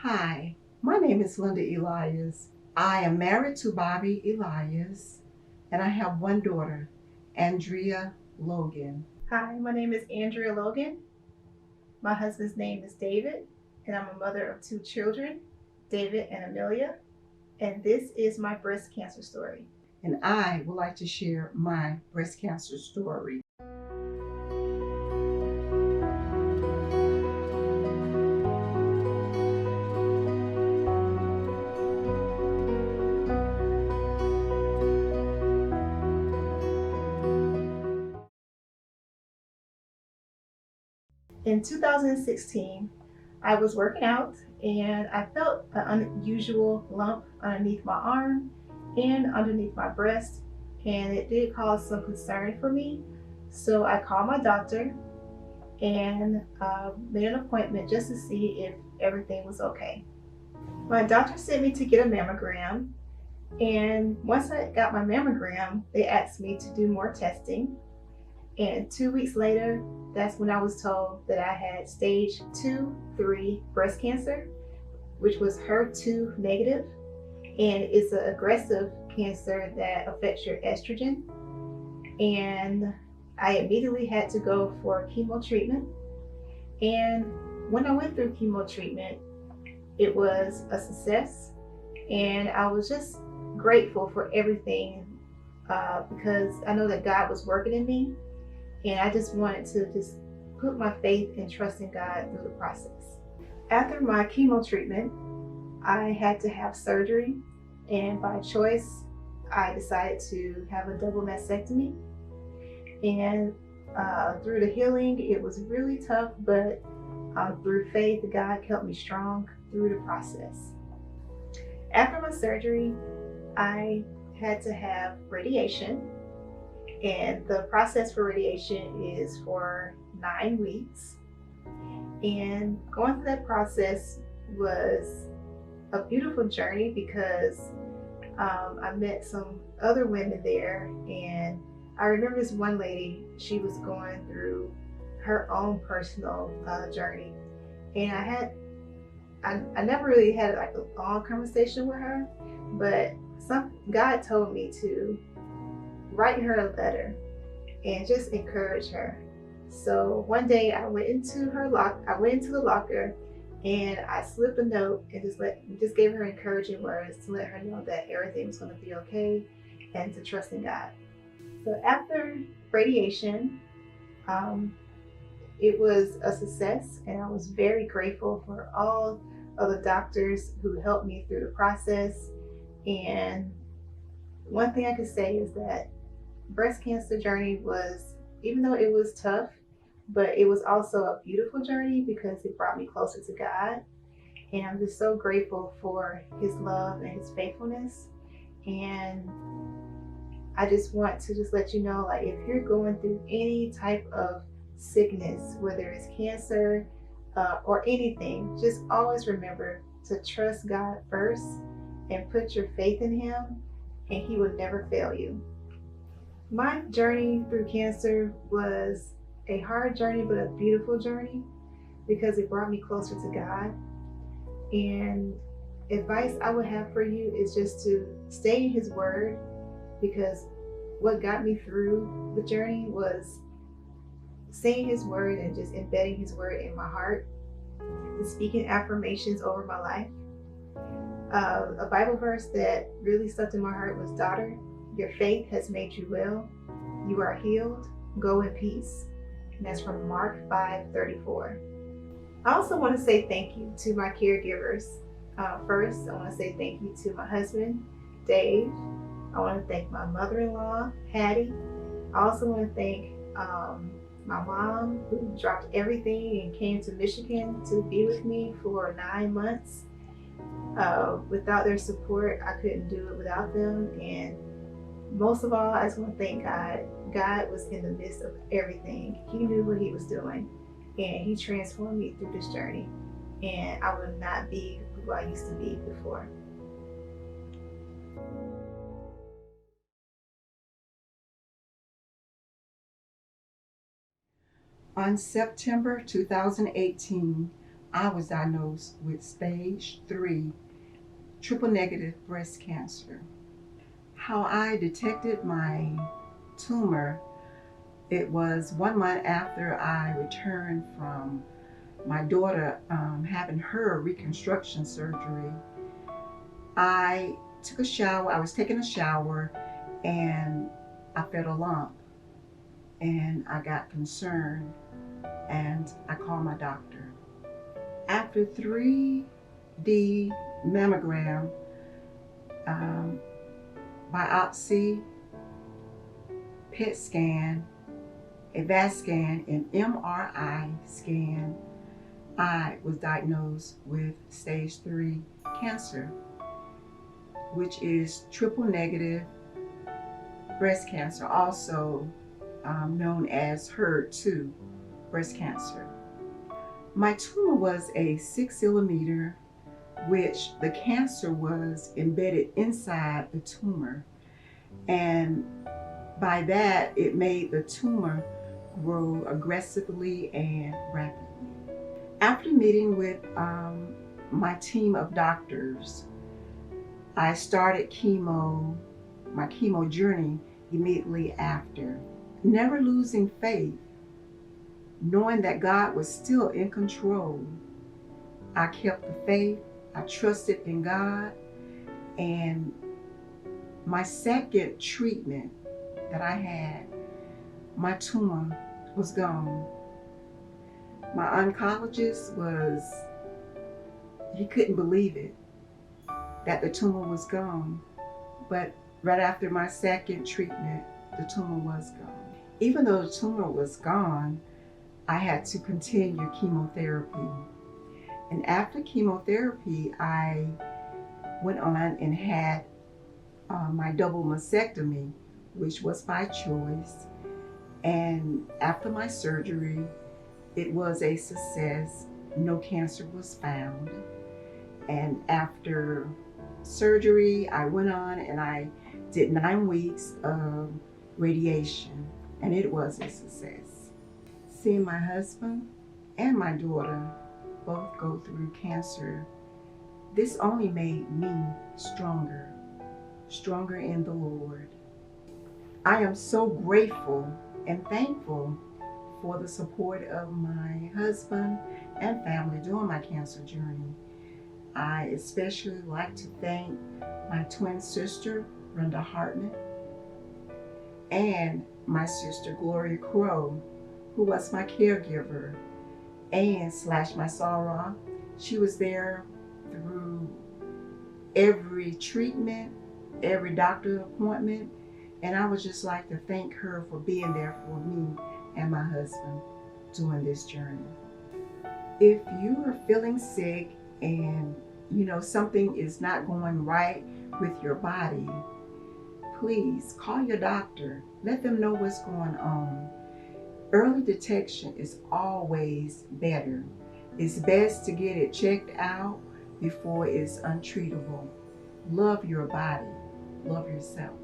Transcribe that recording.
Hi, my name is Linda Elias. I am married to Bobby Elias, and I have one daughter, Andrea Logan. Hi, my name is Andrea Logan. My husband's name is David, and I'm a mother of two children, David and Amelia. And this is my breast cancer story. And I would like to share my breast cancer story. In 2016, I was working out and I felt an unusual lump underneath my arm and underneath my breast, and it did cause some concern for me. So I called my doctor and made an appointment just to see if everything was okay. My doctor sent me to get a mammogram, and once I got my mammogram, they asked me to do more testing. And 2 weeks later, that's when I was told that I had stage 2, 3 breast cancer, which was HER2 negative. And it's an aggressive cancer that affects your estrogen. And I immediately had to go for chemo treatment. And when I went through chemo treatment, it was a success. And I was just grateful for everything because I know that God was working in me, and I just wanted to just put my faith and trust in God through the process. After my chemo treatment, I had to have surgery, and by choice, I decided to have a double mastectomy. And through the healing, it was really tough, but through faith, God kept me strong through the process. After my surgery, I had to have radiation, and the process for radiation is for 9 weeks. And going through that process was a beautiful journey because I met some other women there, and I remember this one lady, she was going through her own personal journey. And I never really had like a long conversation with her, but God told me to write her a letter and just encourage her. So one day I went into the locker and I slipped a note and just gave her encouraging words to let her know that everything was going to be okay and to trust in God. So after radiation, um, it was a success, and I was very grateful for all of the doctors who helped me through the process. And one thing I could say is that breast cancer journey was, even though it was tough, but it was also a beautiful journey because it brought me closer to God. And I'm just so grateful for his love and his faithfulness. And I just want to just let you know, like, if you're going through any type of sickness, whether it's cancer or anything, just always remember to trust God first and put your faith in him, and he will never fail you. My journey through cancer was a hard journey, but a beautiful journey because it brought me closer to God. And advice I would have for you is just to stay in His Word, because what got me through the journey was saying His Word and just embedding His Word in my heart and speaking affirmations over my life. A Bible verse that really stuck in my heart was, "Daughter, your faith has made you well. You are healed. Go in peace." And that's from Mark 5:34. I also want to say thank you to my caregivers. First, I want to say thank you to my husband, Dave. I want to thank my mother-in-law, Hattie. I also want to thank my mom, who dropped everything and came to Michigan to be with me for 9 months. Without their support, I couldn't do it without them. And most of all, I just want to thank God. God was in the midst of everything. He knew what He was doing, and He transformed me through this journey. And I would not be who I used to be before. On September 2018, I was diagnosed with stage 3 triple negative breast cancer. How I detected my tumor, it was 1 month after I returned from my daughter having her reconstruction surgery. I took a shower, I was taking a shower, and I felt a lump, and I got concerned, and I called my doctor. After 3D mammogram, biopsy, PET scan, a VAS scan, and MRI scan, I was diagnosed with stage 3 cancer, which is triple negative breast cancer, also known as HER2 breast cancer. My tumor was a 6 centimeter, which the cancer was embedded inside the tumor. And by that, it made the tumor grow aggressively and rapidly. After meeting with my team of doctors, I started my chemo journey immediately after. Never losing faith, knowing that God was still in control. I kept the faith, I trusted in God, and my second treatment that I had, my tumor was gone. My oncologist he couldn't believe it, that the tumor was gone. But right after my second treatment, the tumor was gone. Even though the tumor was gone, I had to continue chemotherapy. And after chemotherapy, I went on and had my double mastectomy, which was by choice. And after my surgery, it was a success. No cancer was found. And after surgery, I went on and I did 9 weeks of radiation, and it was a success. Seeing my husband and my daughter both go through cancer, this only made me stronger in the Lord. I am so grateful and thankful for the support of my husband and family during my cancer journey. I especially like to thank my twin sister, Brenda Hartman, and my sister, Gloria Crow, who was my caregiver and / my soror. She was there through every treatment, every doctor appointment, and I would just like to thank her for being there for me and my husband during this journey. If you are feeling sick and something is not going right with your body, please call your doctor. Let them know what's going on. Early detection is always better. It's best to get it checked out before it's untreatable. Love your body. Love yourself.